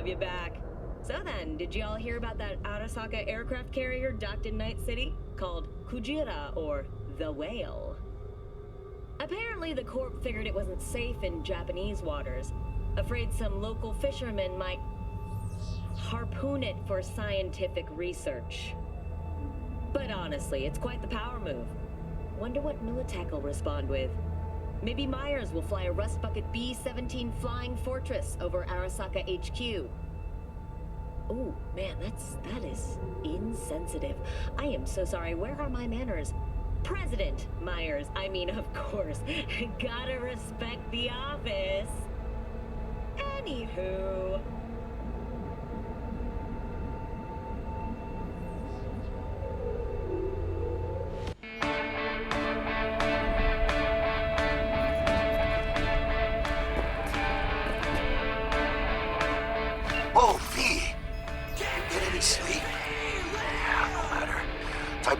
you back. So then, did you all hear about that Arasaka aircraft carrier docked in Night City? Called Kujira, or the Whale. Apparently the Corp figured it wasn't safe in Japanese waters. Afraid some local fishermen might harpoon it for scientific research. But honestly, it's quite the power move. Wonder what Militech will respond with. Maybe Myers will fly a Rust Bucket B-17 Flying Fortress over Arasaka HQ. Oh, man, that is insensitive. I am so sorry. Where are my manners? President Myers. I mean, of course. Gotta respect the office. Anywho.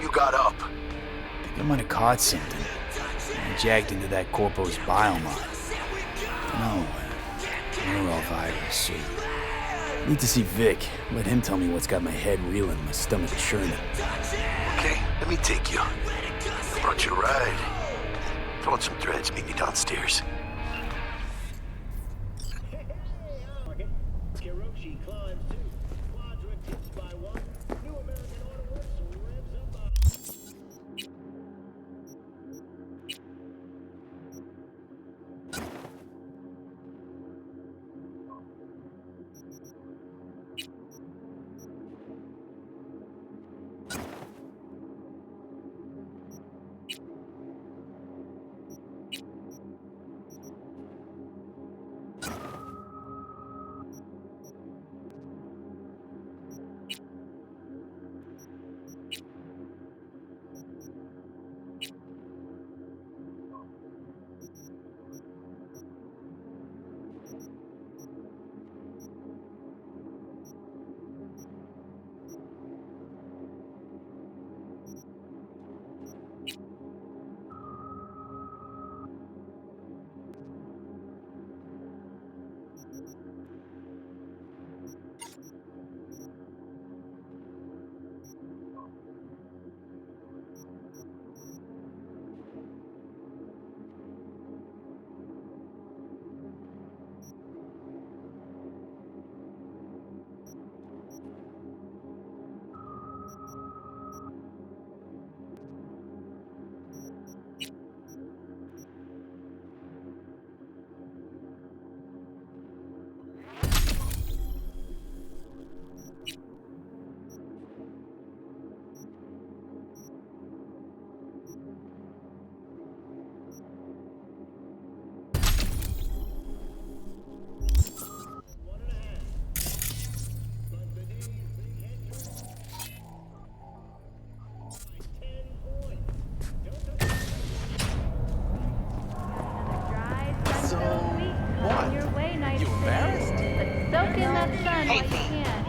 You got up. I think I might have caught something. I jagged into that Corpo's biomon. No, neurovirus. So need to see Vic. Let him tell me what's got my head reeling, my stomach churning. Okay, let me take you. I brought you a ride. Throw in some threads, meet me downstairs.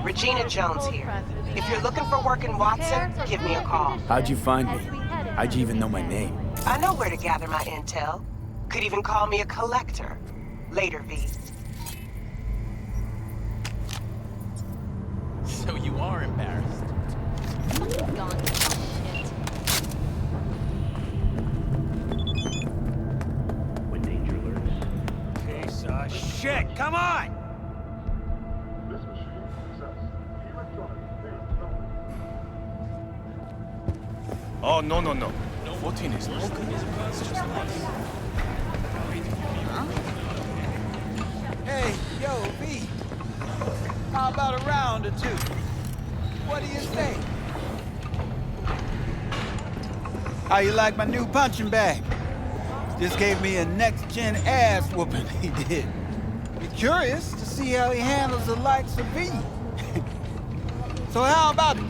Regina Jones here. If you're looking for work in Watson, give me a call. How'd you find me? How'd you even know my name? I know where to gather my intel. Could even call me a collector. Later, V. So you are embarrassed. When danger lurks. Piece of shit! Come on! Oh, no. 14 is local. Huh? Hey, yo, V. How about a round or two? What do you say? How you like my new punching bag? Just gave me a next-gen ass whooping, he did. Be curious to see how he handles the likes of V. So how about it?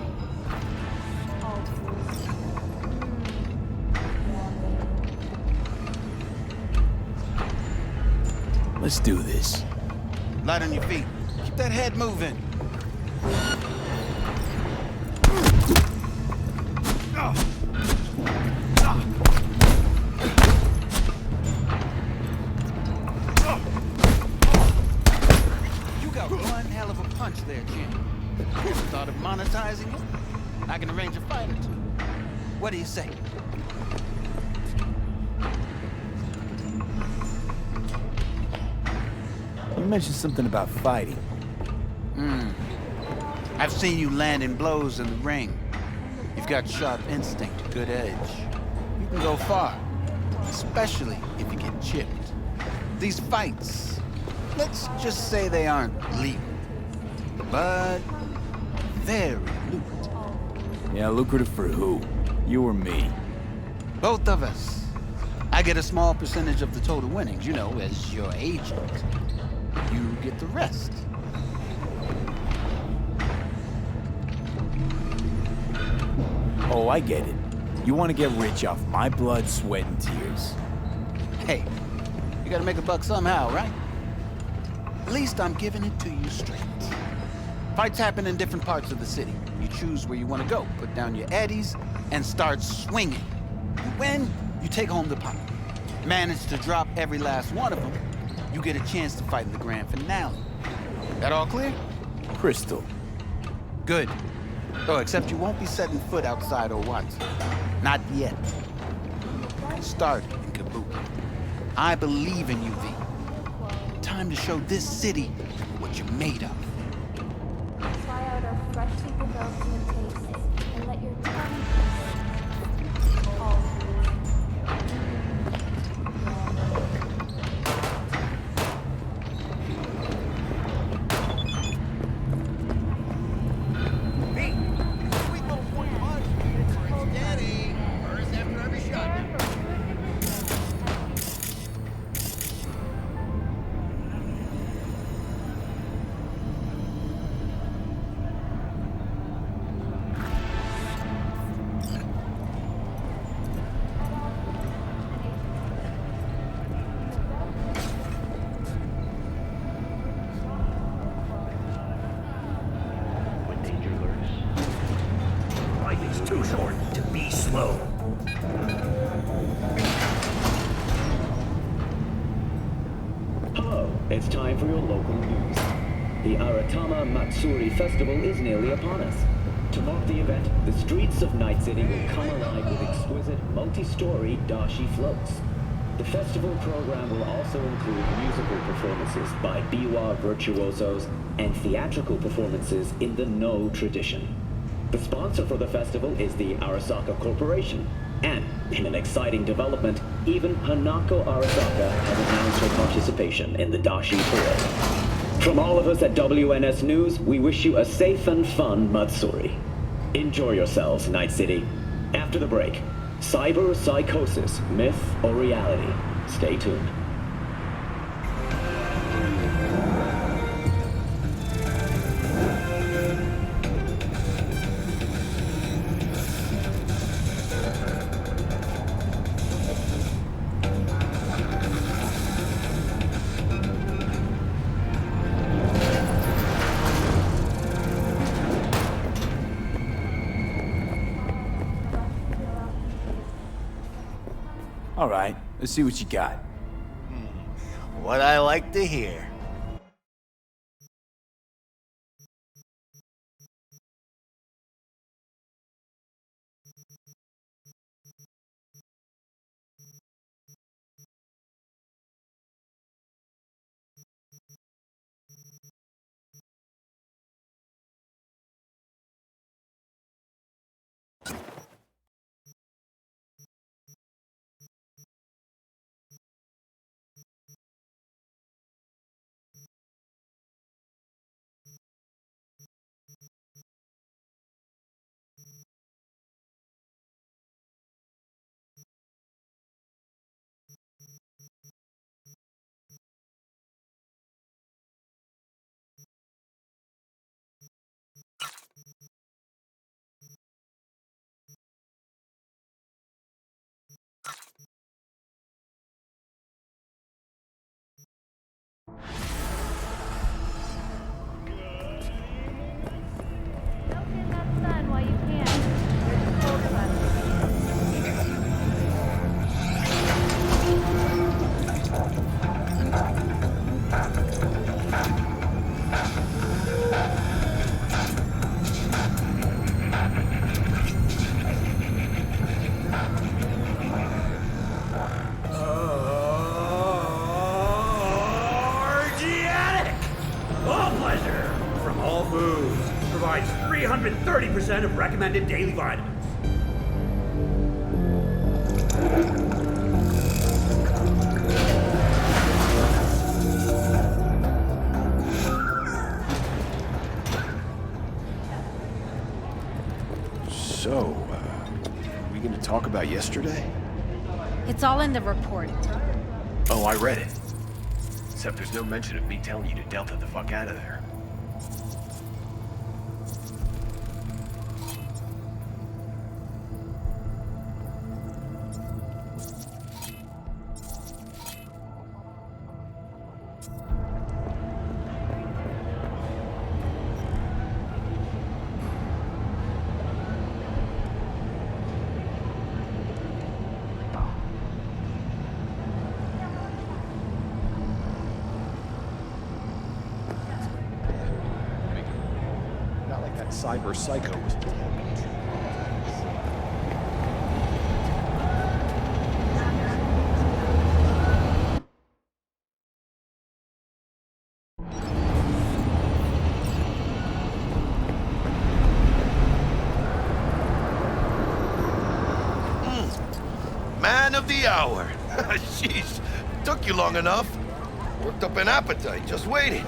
Let's do this. Light on your feet. Keep that head moving. You go. One hell of a punch there, Jim. Ever thought of monetizing it? I can arrange a fight or two. What do you say? You mentioned something about fighting. I've seen you landing blows in the ring. You've got sharp instinct, good edge. You can go far, especially if you get chipped. These fights, let's just say they aren't legal, but very lucrative. Yeah, lucrative for who? You or me? Both of us. I get a small percentage of the total winnings, you know, as your agent. You get the rest. Oh, I get it. You want to get rich off my blood, sweat, and tears. Hey, you gotta make a buck somehow, right? At least I'm giving it to you straight. Fights happen in different parts of the city. You choose where you want to go, put down your eddies, and start swinging. You win, you take home the pot. Manage to drop every last one of them, you get a chance to fight in the grand finale. That all clear? Crystal. Good. Oh, except you won't be setting foot outside Watson. Not yet. Start in Kabul. I believe in you, V. Time to show this city what you're made of. Try out our freshly developed new tastes and let your tongue all When danger lurks, Life is too short to be slow. Hello, it's time for your local news. The Aratama Matsuri Festival is nearly upon us. To mark the event, the streets of Night City will come alive with exquisite, multi-story dashi floats. The festival program will also include musical performances by biwa virtuosos and theatrical performances in the No tradition. The sponsor for the festival is the Arasaka Corporation, and in an exciting development, even Hanako Arasaka has announced her participation in the dashi parade. From all of us at WNS News, we wish you a safe and fun Matsuri. Enjoy yourselves, Night City. After the break, cyber psychosis, myth or reality? Stay tuned. All right, let's see what you got. What I like to hear. Food provides 330% of recommended daily vitamins. So, are we gonna talk about yesterday? It's all in the report. Oh, I read it. Except there's no mention of me telling you to Delta the fuck out of there. Not like that cyber psycho was Man of the hour. Sheesh, took you long enough. Worked up an appetite, just waiting.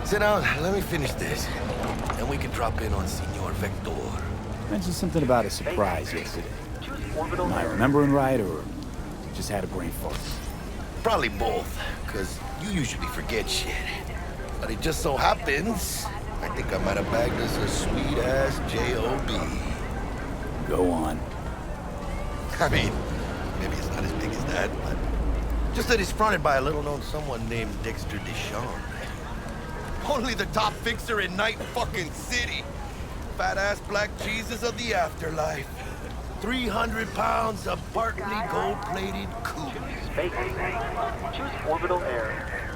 Sit down, let me finish this. Then we can drop in on Senor Vector. Mentioned something about a surprise yesterday. Am I remembering right, or just had a brain fart? Probably both, because you usually forget shit. But it just so happens, I think I might have bagged us a sweet-ass J.O.B. Go on. I mean, maybe it's not as big as that, but just that it's fronted by a little-known someone named Dexter Deshawn. Only the top fixer in Night fucking City. Fat-ass black Jesus of the afterlife. 300 pounds of partly gold-plated coupe. Space. Choose orbital air.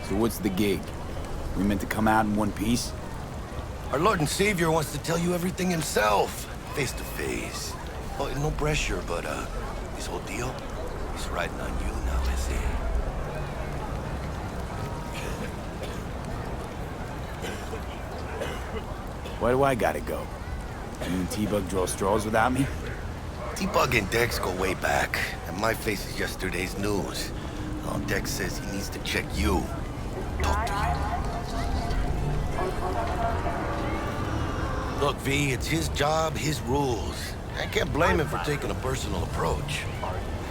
So what's the gig? We meant to come out in one piece? Our Lord and Savior wants to tell you everything himself, face to face. Oh, no pressure, but this whole deal is riding on you now, is it? Why do I gotta go? You and T-Bug draw straws without me? T-Bug and Dex go way back, and my face is yesterday's news. Oh, Dex says he needs to check you. Talk to you. Look, V, it's his job, his rules. I can't blame him for taking a personal approach.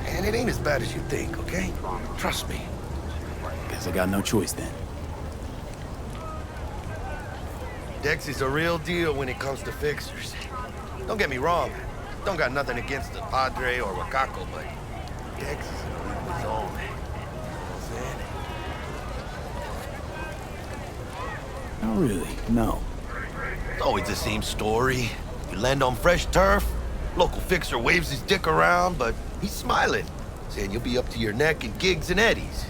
And it ain't as bad as you think, okay? Trust me. Guess I got no choice then. Dex is a real deal when it comes to fixers. Don't get me wrong. Don't got nothing against the Padre or Wakako, but Dex is in a league of his own. You know what I'm saying? Not really, no. It's always the same story. You land on fresh turf, local fixer waves his dick around, but he's smiling, saying you'll be up to your neck in gigs and eddies.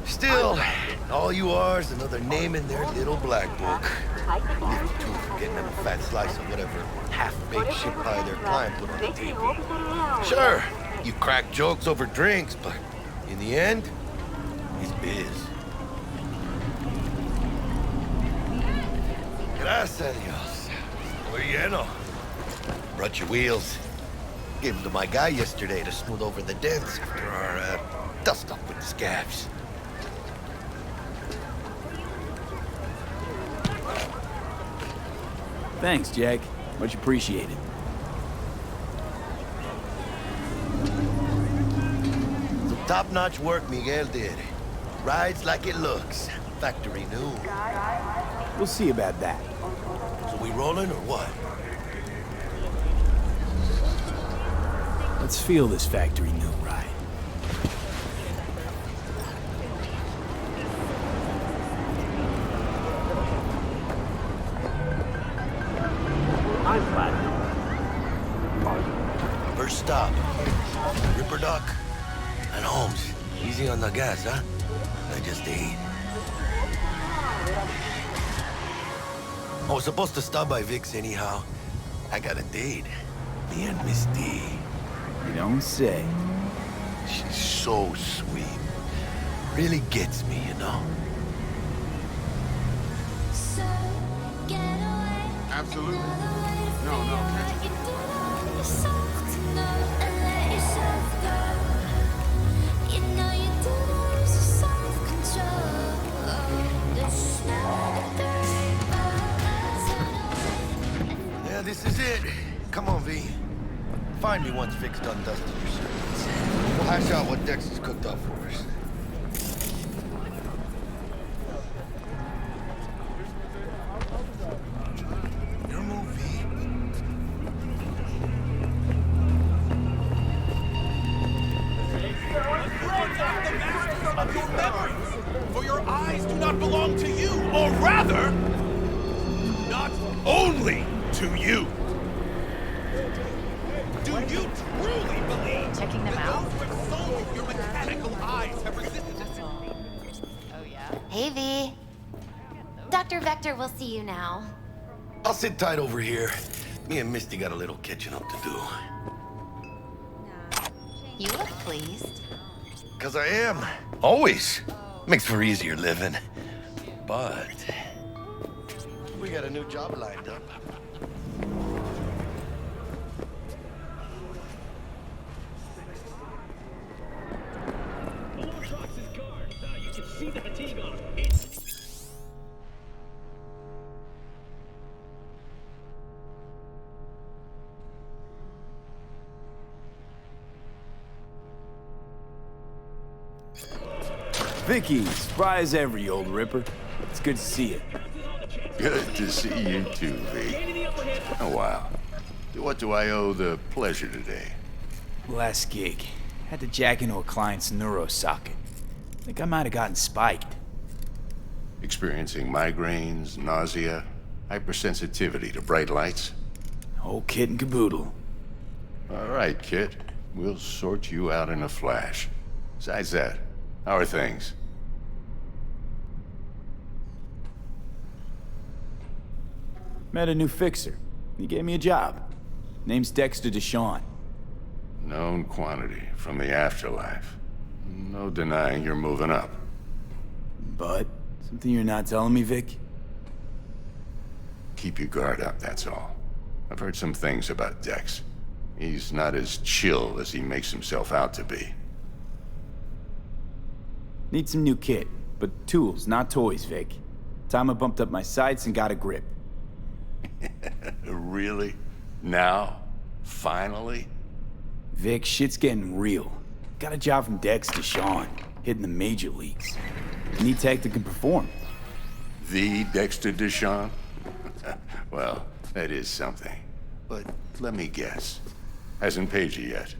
Still, all you are is another name in their little black book. Lift too for getting them a fat slice of whatever half-baked shit pie their client put on the table. Sure, you crack jokes over drinks, but in the end, it's biz. Gracias, Dios. Muy lleno. Brought your wheels. Gave them to my guy yesterday to smooth over the dents after our dust-up with the scabs. Thanks, Jack. Much appreciated. Some top-notch work Miguel did. Rides like it looks. Factory new. We'll see about that. So we rolling or what? Let's feel this factory new ride. First stop. Ripper Duck and Holmes. Easy on the gas, huh? I just ate. I was supposed to stop by Vic's anyhow. I got a date. Me and Miss D. You don't say. She's so sweet. Really gets me, you know. Absolutely. No, no, can't you? Yeah, this is it. Come on, V. Find me once Vic's done dusting your circuits. We'll hash out what Dex has cooked up for us. Your move, V. Of your memories, for your eyes do not belong to you, or rather, not only to you. Do you truly believe Checking them out? those with soul of your mechanical eyes have resisted this? Oh yeah. Hey, V. Dr. Vector will see you now. I'll sit tight over here. Me and Misty got a little catching up to do. You look pleased. 'Cause I am. Always. Makes for easier living. But we got a new job lined up. You can see the fatigue on him. Vicky, surprise every old ripper. It's good to see you. Good to see you too, V. Oh, wow. What do I owe the pleasure today? Last gig. Had to jack into a client's neuro socket. Think I might have gotten spiked. Experiencing migraines, nausea, hypersensitivity to bright lights? Whole kit and caboodle. All right, Kit. We'll sort you out in a flash. Besides that, how are things? Met a new fixer. He gave me a job. Name's Dexter Deshawn. Known quantity from the afterlife. No denying you're moving up. But, something you're not telling me, Vic? Keep your guard up, that's all. I've heard some things about Dex. He's not as chill as he makes himself out to be. Need some new kit, but tools, not toys, Vic. Time I bumped up my sights and got a grip. Really? Now? Finally? Vic, shit's getting real. Got a job from Dex Deshawn, hitting the major leagues. Need tech that can perform. The Dexter Deshawn? Well, that is something. But let me guess. Hasn't paid you yet.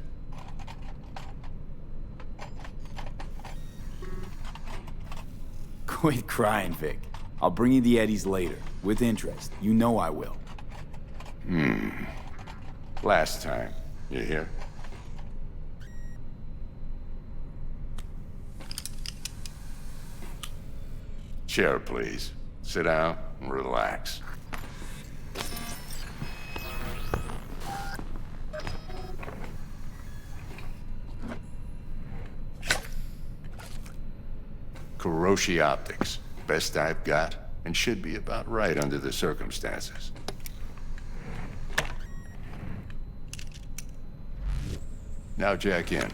Quit crying, Vic. I'll bring you the eddies later, with interest. You know I will. Last time. You hear? Chair, please. Sit down and relax. Kuroshi Optics. Best I've got, and should be about right under the circumstances. Now jack in.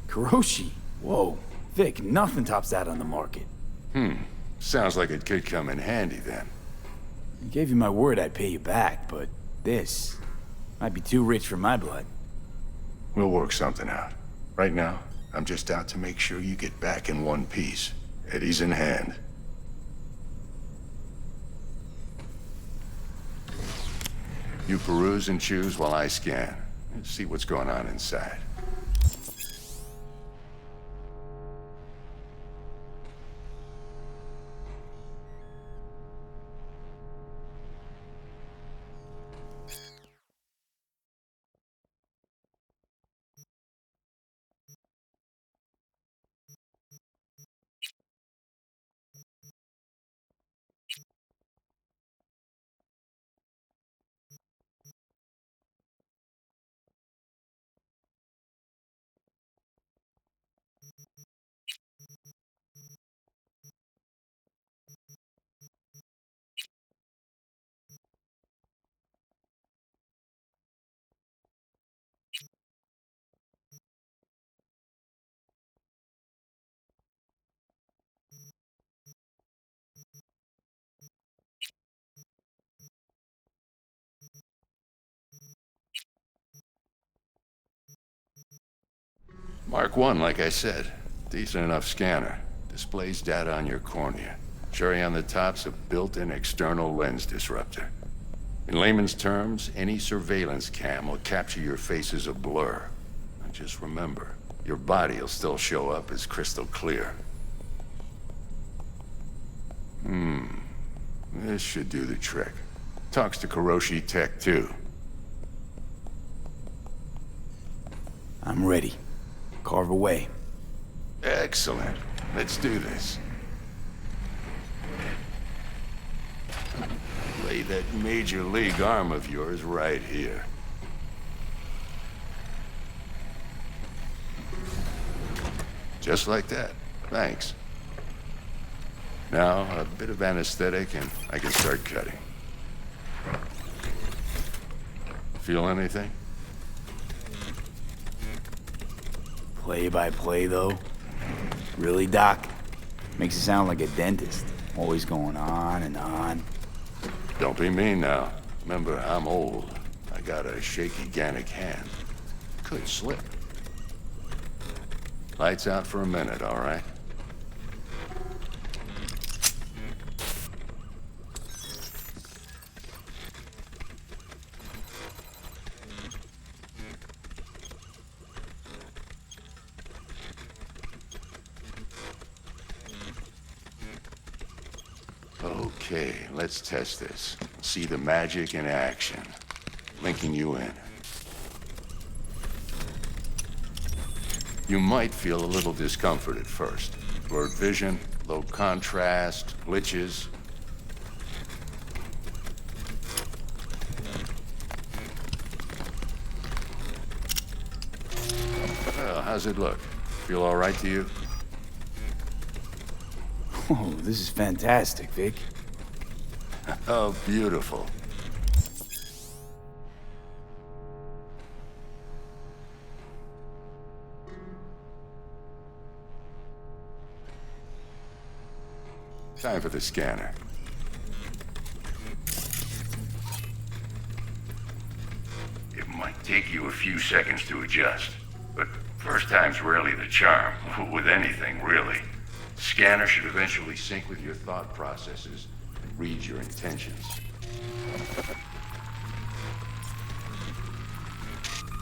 Kuroshi? Whoa. Vic, nothing tops that on the market. Sounds like it could come in handy then. I gave you my word I'd pay you back, but this might be too rich for my blood. We'll work something out. Right now, I'm just out to make sure you get back in one piece. Eddie's in hand. You peruse and choose while I scan. And see what's going on inside. Mark 1, like I said. Decent enough scanner. Displays data on your cornea. Cherry on the top's a built-in external lens disruptor. In layman's terms, any surveillance cam will capture your face as a blur. And just remember, your body will still show up as crystal clear. This should do the trick. Talks to Kuroshi Tech, too. I'm ready. Carve away. Excellent. Let's do this. Lay that major league arm of yours right here. Just like that. Thanks. Now, a bit of anesthetic and I can start cutting. Feel anything? Play by play, though? Really, Doc? Makes it sound like a dentist. Always going on and on. Don't be mean now. Remember, I'm old. I got a shaky Gannic hand. Could slip. Lights out for a minute, all right? Okay, let's test this. See the magic in action. Linking you in. You might feel a little discomfort at first. Blurred vision, low contrast, glitches. Well, how's it look? Feel all right to you? Oh, this is fantastic, Vic. Oh, beautiful. Time for the scanner. It might take you a few seconds to adjust, but first time's rarely the charm, with anything, really. Scanner should eventually sync with your thought processes and read your intentions.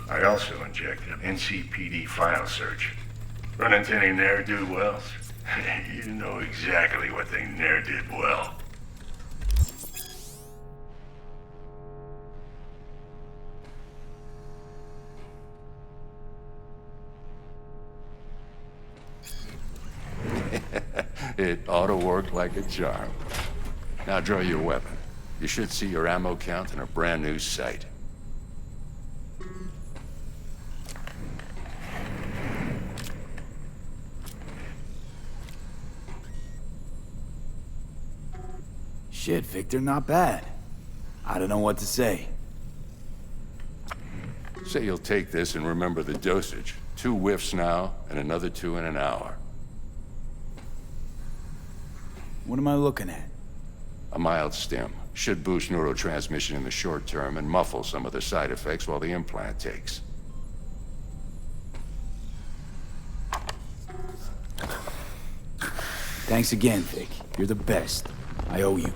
I also injected an NCPD file search. Run into any ne'er-do-wells? You know exactly what they ne'er did well. It ought to work like a charm. Now draw your weapon. You should see your ammo count in a brand new sight. Shit, Victor, not bad. I don't know what to say. Say you'll take this and remember the dosage. 2 whiffs now, and another 2 in an hour. What am I looking at? A mild stim. Should boost neurotransmission in the short term and muffle some of the side effects while the implant takes. Thanks again, Vic. You're the best. I owe you.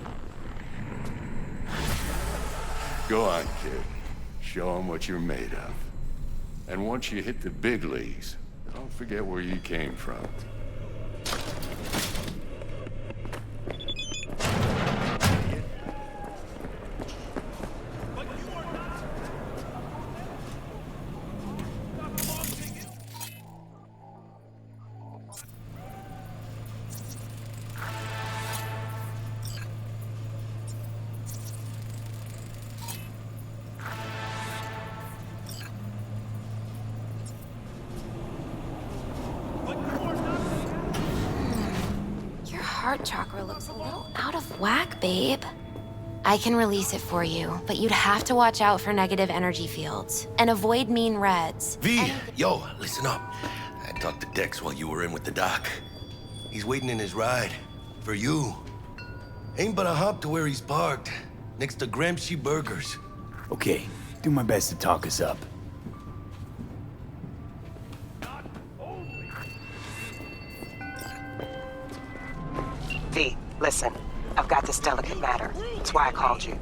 Go on, kid. Show them what you're made of. And once you hit the big leagues, don't forget where you came from. Heart chakra looks a little out of whack, babe. I can release it for you, but you'd have to watch out for negative energy fields and avoid mean reds. V, yo, listen up. I talked to Dex while you were in with the doc. He's waiting in his ride. For you. Ain't but a hop to where he's parked. Next to Gramsci Burgers. Okay, do my best to talk us up. V, listen. I've got this delicate matter. That's why I called you.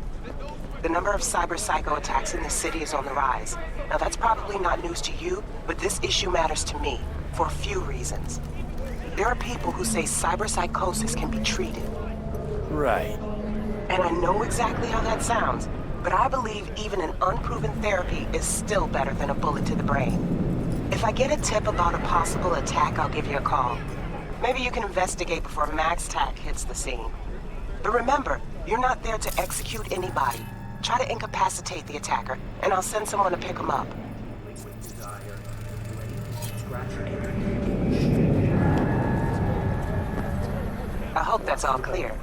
The number of cyber psycho attacks in the city is on the rise. Now that's probably not news to you, but this issue matters to me for a few reasons. There are people who say cyber psychosis can be treated. Right. And I know exactly how that sounds, but I believe even an unproven therapy is still better than a bullet to the brain. If I get a tip about a possible attack, I'll give you a call. Maybe you can investigate before Max Tac hits the scene. But remember, you're not there to execute anybody. Try to incapacitate the attacker, and I'll send someone to pick him up. I hope that's all clear.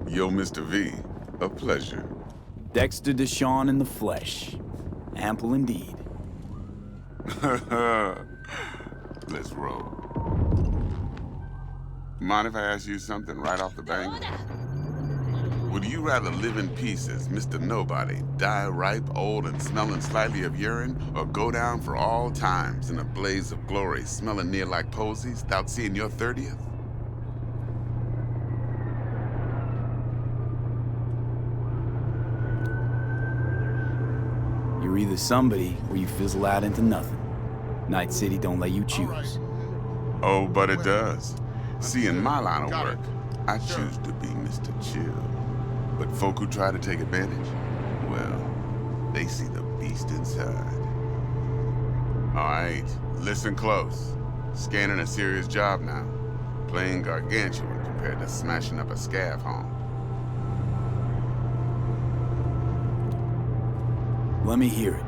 Yo, Mr. V, a pleasure. Dexter Deshawn in the flesh. Ample indeed. Let's roll. Mind if I ask you something right off the bang? Would you rather live in peace as Mr. Nobody, die ripe, old, and smelling slightly of urine, or go down for all times in a blaze of glory, smelling near like posies, without seeing your 30th? You're either somebody or you fizzle out into nothing. Night City don't let you choose. Oh, but it does. See, in my line of work, I choose to be Mr. Chill. But folk who try to take advantage, well, they see the beast inside. All right, listen close. Scanning a serious job now. Playing gargantuan compared to smashing up a scav home. Let me hear it.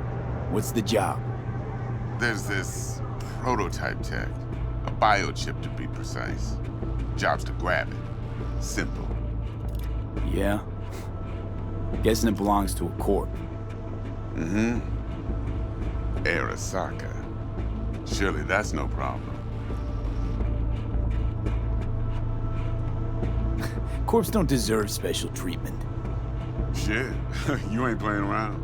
What's the job? There's this prototype tech. A biochip, to be precise. Job's to grab it. Simple. Yeah? Guessing it belongs to a corp. Mm-hmm. Arasaka. Surely that's no problem. Corps don't deserve special treatment. Shit, you ain't playing around.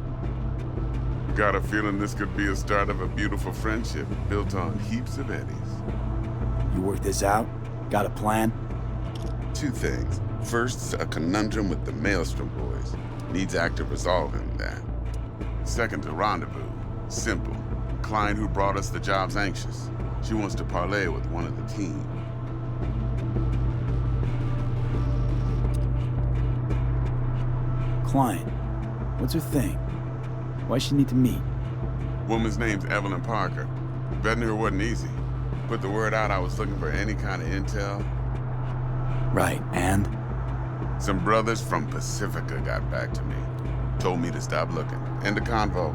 Got a feeling this could be a start of a beautiful friendship built on heaps of eddies. You work this out? Got a plan? Two things. First, a conundrum with the Maelstrom boys. Needs active resolving that. Second, a rendezvous. Simple. Client who brought us the job's anxious. She wants to parlay with one of the team. Client. What's her thing? Why she need to meet? Woman's name's Evelyn Parker. Vetting her wasn't easy. Put the word out I was looking for any kind of intel. Right, and? Some brothers from Pacifica got back to me. Told me to stop looking. End of convo.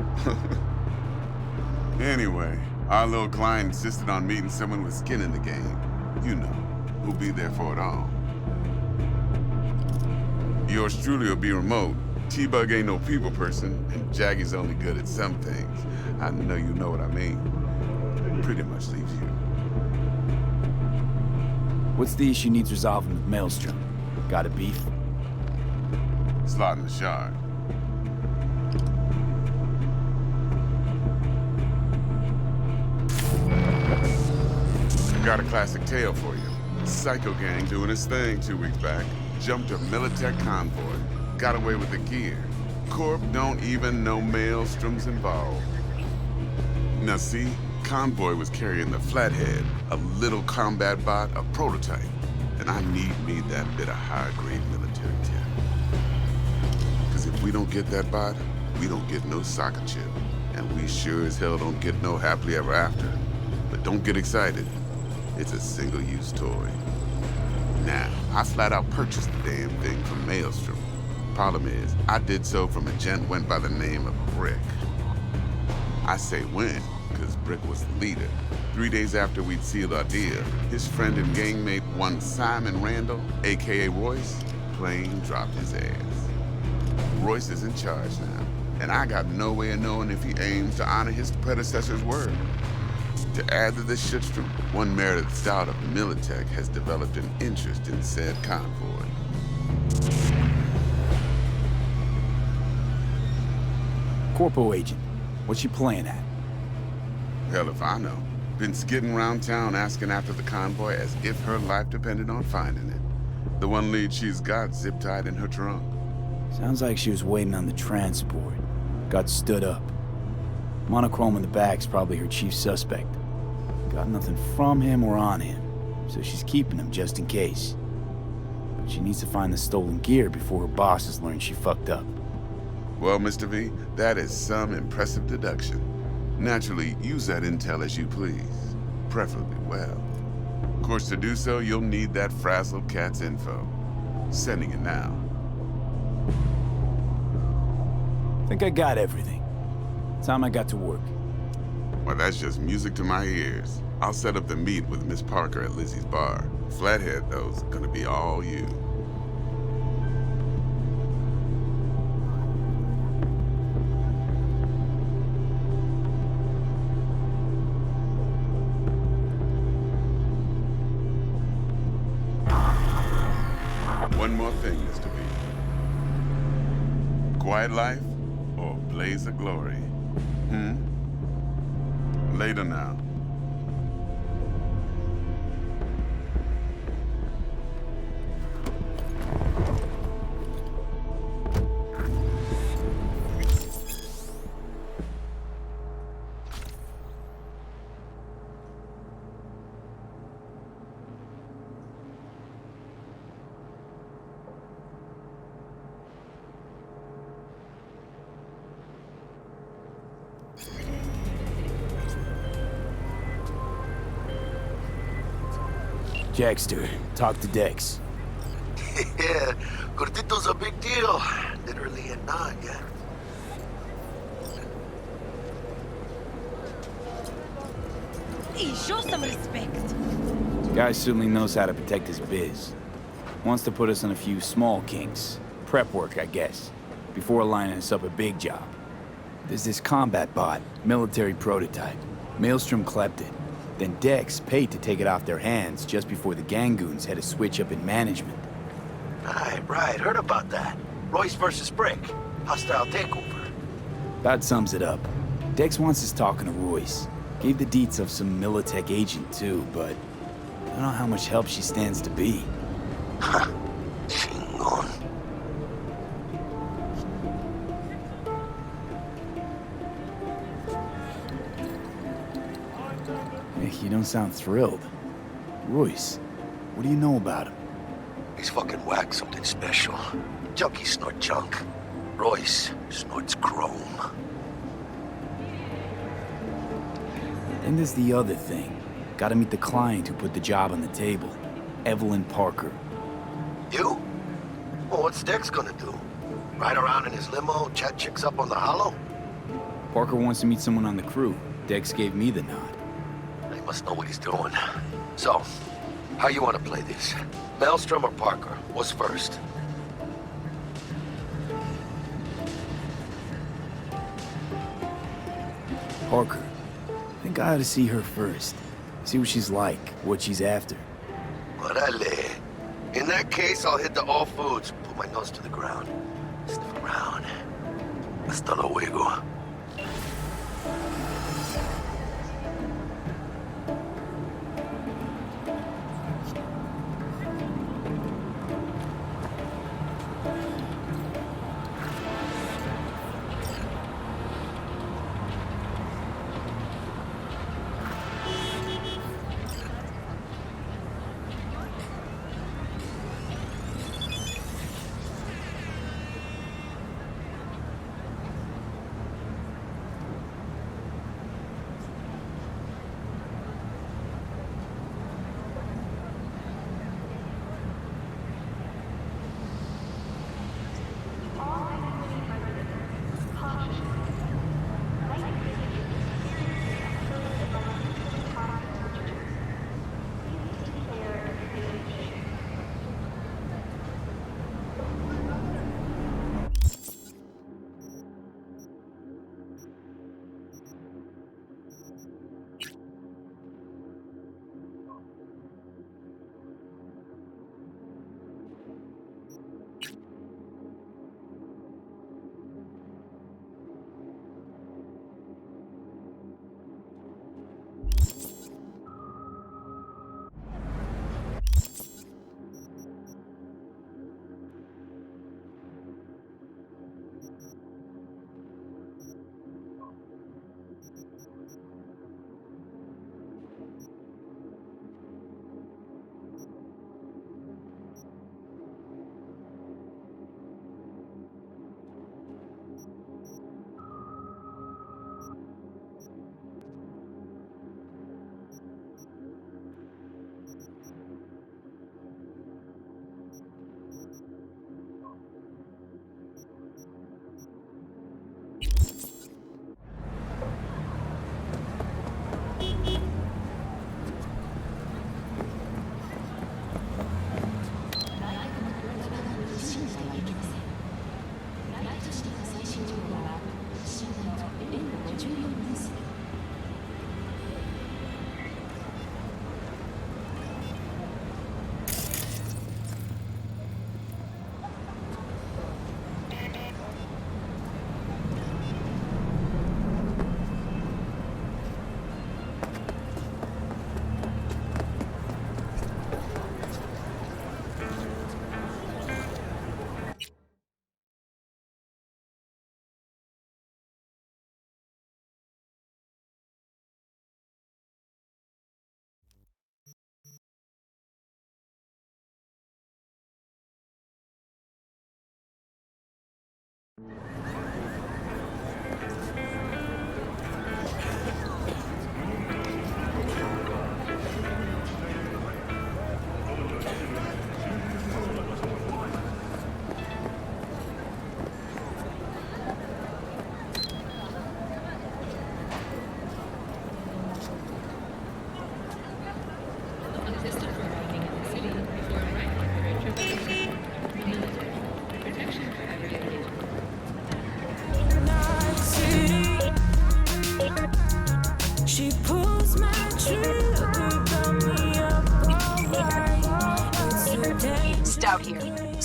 Anyway, our little client insisted on meeting someone with skin in the game. You know, who'll be there for it all. Yours truly will be remote. T-Bug ain't no people person, and Jaggy's only good at some things. I know you know what I mean. Pretty much leaves you. What's the issue needs resolving with Maelstrom? Got a beef? Slot in the shard. Got a classic tale for you. Psycho gang doing his thing 2 weeks back. Jumped a Militech convoy. Got away with the gear. Corp don't even know Maelstrom's involved. Now see, Convoy was carrying the Flathead, a little combat bot, a prototype. And I need me that bit of high-grade military tech. Because if we don't get that bot, we don't get no soccer chip. And we sure as hell don't get no happily ever after. But don't get excited. It's a single-use toy. Now, I flat out purchased the damn thing from Maelstrom. Problem is, I did so from a gent went by the name of Brick. I say when, because Brick was the leader. 3 days after we'd sealed our deal, his friend and gangmate, one Simon Randall, aka Royce, plain dropped his ass. Royce is in charge now, and I got no way of knowing if he aims to honor his predecessor's word. To add to this shitstorm, one Meredith out of Militech has developed an interest in said convoy. Corpo agent, what's she playing at? Hell if I know. Been skidding around town asking after the convoy as if her life depended on finding it. The one lead she's got zip-tied in her trunk. Sounds like she was waiting on the transport. Got stood up. Monochrome in the back's probably her chief suspect. Got nothing from him or on him, so she's keeping him just in case. But she needs to find the stolen gear before her bosses learn she fucked up. Well, Mr. V, that is some impressive deduction. Naturally, use that intel as you please, preferably well. Of course, to do so, you'll need that frazzled cat's info. Sending it now. Think I got everything. Time I got to work. Well, that's just music to my ears. I'll set up the meet with Miss Parker at Lizzie's bar. Flathead, though, is gonna be all you. One more thing, Mr. B. Quiet life or blaze of glory? Later now. Jackster, talk to Dex. Yeah, Cortito's a big deal. Literally and not, yeah. Hey, show some respect. Guy certainly knows how to protect his biz. Wants to put us on a few small kinks. Prep work, I guess. Before lining us up a big job. There's this combat bot, military prototype. Maelstrom clept it. Then Dex paid to take it off their hands just before the Gangoons had a switch up in management. Right. Heard about that. Royce versus Brick. Hostile takeover. That sums it up. Dex wants us talking to Royce. Gave the deets of some Militech agent too, but I don't know how much help she stands to be. Ha. Chingon. You don't sound thrilled. Royce, what do you know about him? He's fucking whack, something special. Junkies snort junk. Royce snorts chrome. Then there's the other thing. Gotta meet the client who put the job on the table. Evelyn Parker. You? Well, what's Dex gonna do? Ride around in his limo, chat chicks up on the hollow? Parker wants to meet someone on the crew. Dex gave me the nod. He must know what he's doing. So, how you want to play this? Maelstrom or Parker? What's first? Parker. I think I ought to see her first. See what she's like, what she's after. Orale. In that case, I'll hit the all foods. Put my nose to the ground. Sniff around. Hasta luego.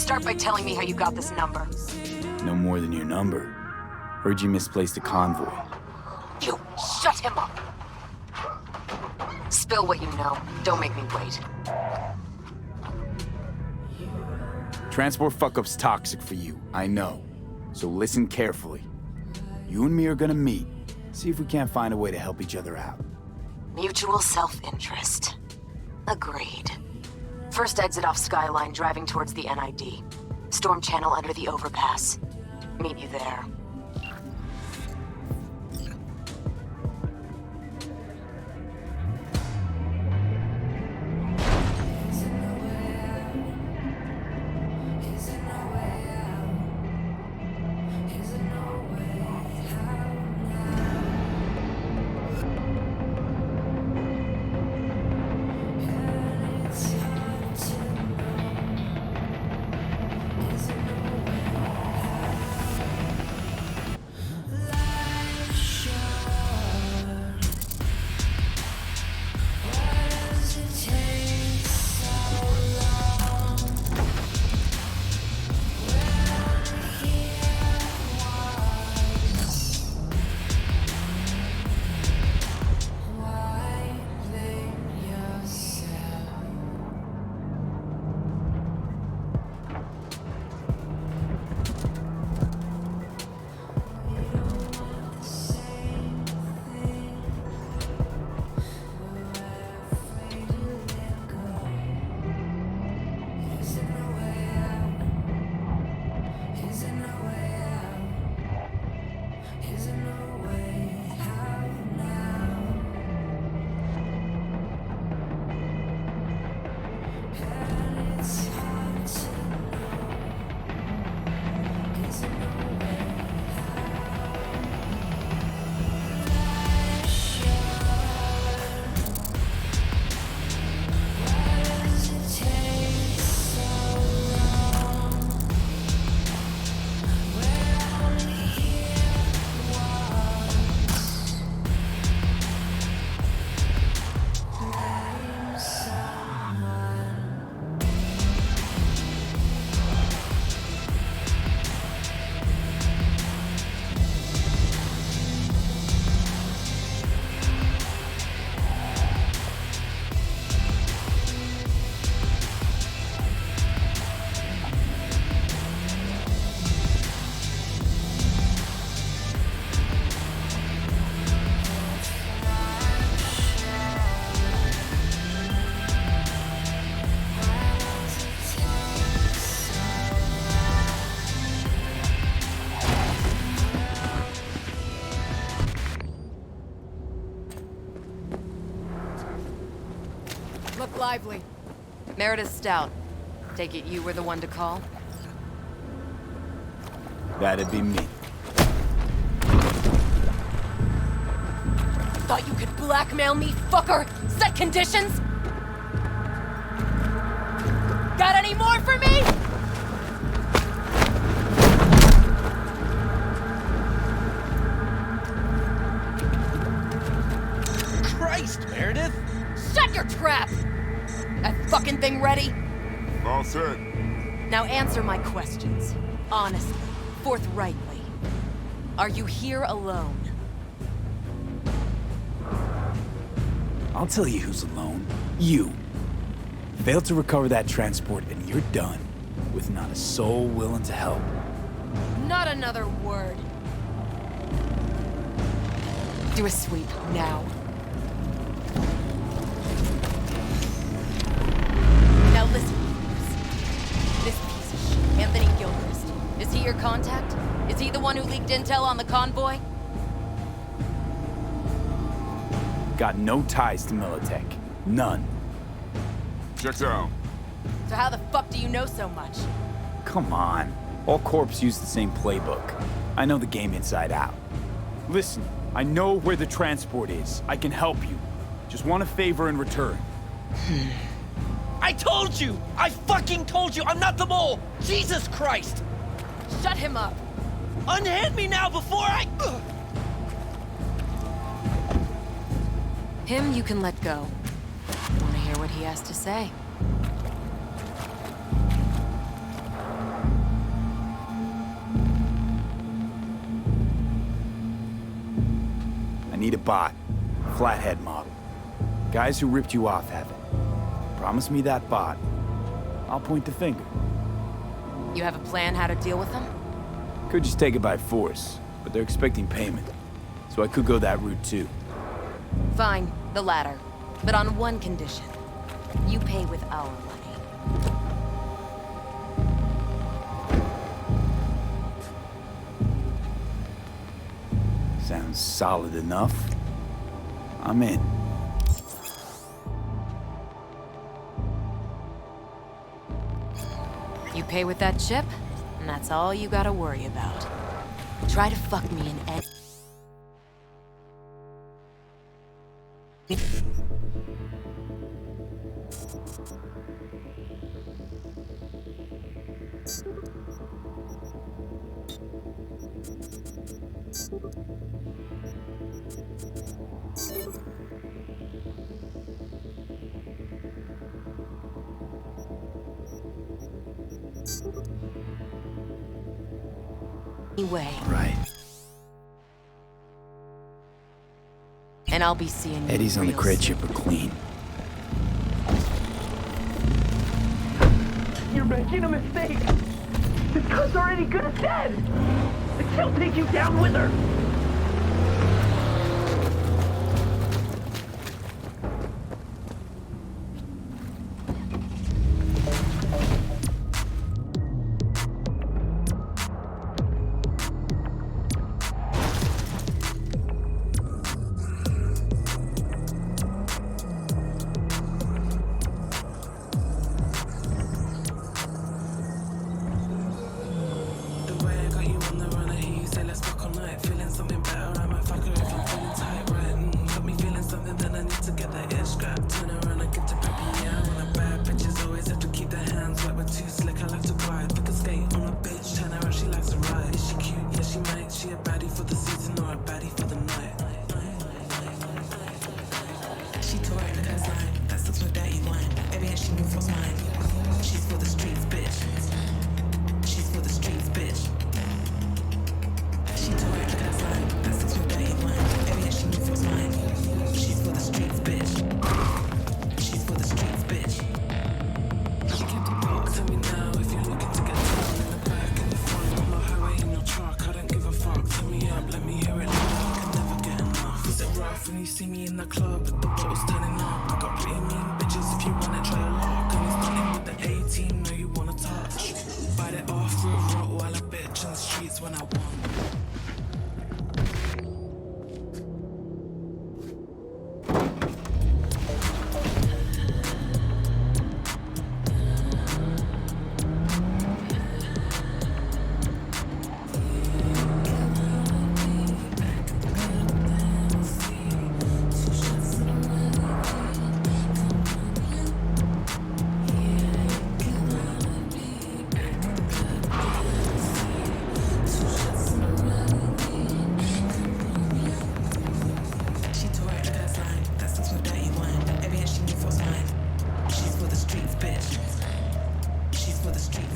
Start by telling me how you got this number. No more than your number. Heard you misplaced a convoy. You shut him up! Spill what you know. Don't make me wait. Transport fuck-up's toxic for you, I know. So listen carefully. You and me are gonna meet. See if we can't find a way to help each other out. Mutual self-interest. Agreed. First exit off Skyline, driving towards the NID. Storm channel under the overpass. Meet you there. Look lively. Meredith Stout. Take it you were the one to call? That'd be me. Thought you could blackmail me, fucker? Set conditions? Got any more for me? Christ, Meredith! Shut your trap! That fucking thing ready? All set. Now answer my questions. Honestly, forthrightly. Are you here alone? I'll tell you who's alone. You. Failed to recover that transport and you're done. With not a soul willing to help. Not another word. Do a sweep, now. Now listen, this piece of shit, Anthony Gilchrist, is he your contact? Is he the one who leaked intel on the convoy? Got no ties to Militech. None. Checks out. So how the fuck do you know so much? Come on. All Corps use the same playbook. I know the game inside out. Listen, I know where the transport is. I can help you. Just want a favor in return. I told you! I fucking told you! I'm not the mole! Jesus Christ! Shut him up! Unhand me now before I... Him you can let go. Wanna hear what he has to say? need a bot. Flathead model. Guys who ripped you off have it. Promise me that bot. I'll point the finger. You have a plan how to deal with them? Could just take it by force, but they're expecting payment. So I could go that route too. Fine, the latter. But on one condition. You pay with our money. Sounds solid enough. I'm in. You pay with that chip, and that's all you gotta worry about. Try to fuck me in any... Anyway. Right. And I'll be seeing you Eddie's on the real crate soon. chip are clean. You're making a mistake. This gun's already good as dead. She'll take you down with her.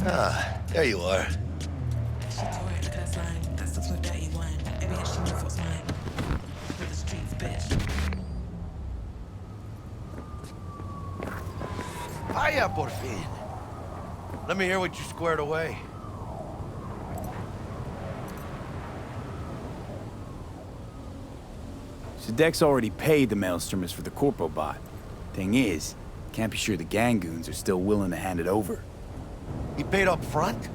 Ah, there you are. Vaya, por fin. Let me hear what you squared away. So Dex already paid the maelstromers for the Corpo bot. Thing is, can't be sure the gang goons are still willing to hand it over. He paid up front?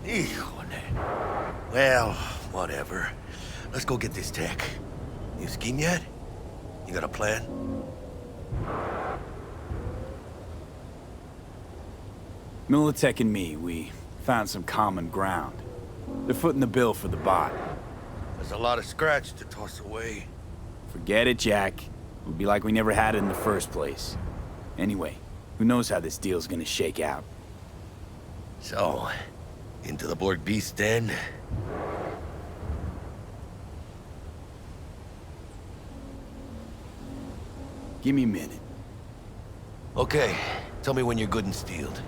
Híjole. Well, whatever. Let's go get this tech. You scheme yet? You got a plan? Militech and me, we found some common ground. They're footing the bill for the bot. There's a lot of scratch to toss away. Forget it, Jack. It would be like we never had it in the first place. Anyway, who knows how this deal's gonna shake out. So, into the Borg Beast den? Give me a minute. Okay, tell me when you're good and steeled.